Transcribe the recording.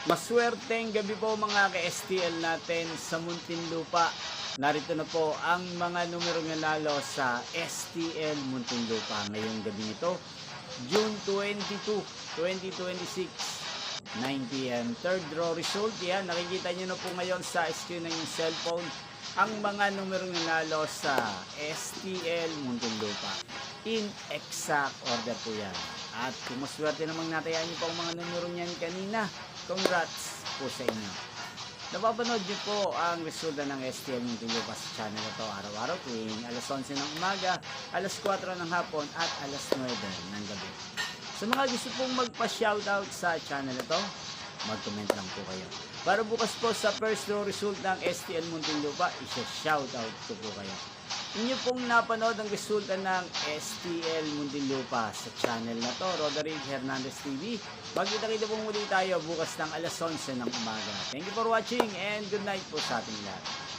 Maswerteng gabi po mga ka-STL natin sa Muntinlupa. Narito na po ang mga numerong nanalo sa STL Muntinlupa ngayong gabi nito, June 22, 2026, 9 p.m. Third draw result, yan, nakikita nyo na po ngayon sa screen ng yung cellphone ang mga numerong nanalo sa STL Muntinlupa. In exact order po yan. At kung maswerte namang natayaan nyo po ang mga numero niyan kanina, congrats po sa inyo. Napapanood nyo po ang resulta ng STL Muntinlupa sa channel na to araw-araw tuwing alas 11 ng umaga, alas 4 ng hapon at alas 9 ng gabi. Sa mga gusto pong magpa-shoutout sa channel na to, mag-comment lang po kayo. Para bukas po sa first draw result ng STL Muntinlupa, isa-shoutout ko po kayo. Inyo pong napanood ang resulta ng STL Muntinlupa sa channel na to, Roderick Hernandez TV. Magkita-kita pong muli tayo bukas ng alas 11 ng umaga. Thank you for watching and good night po sa ating lahat.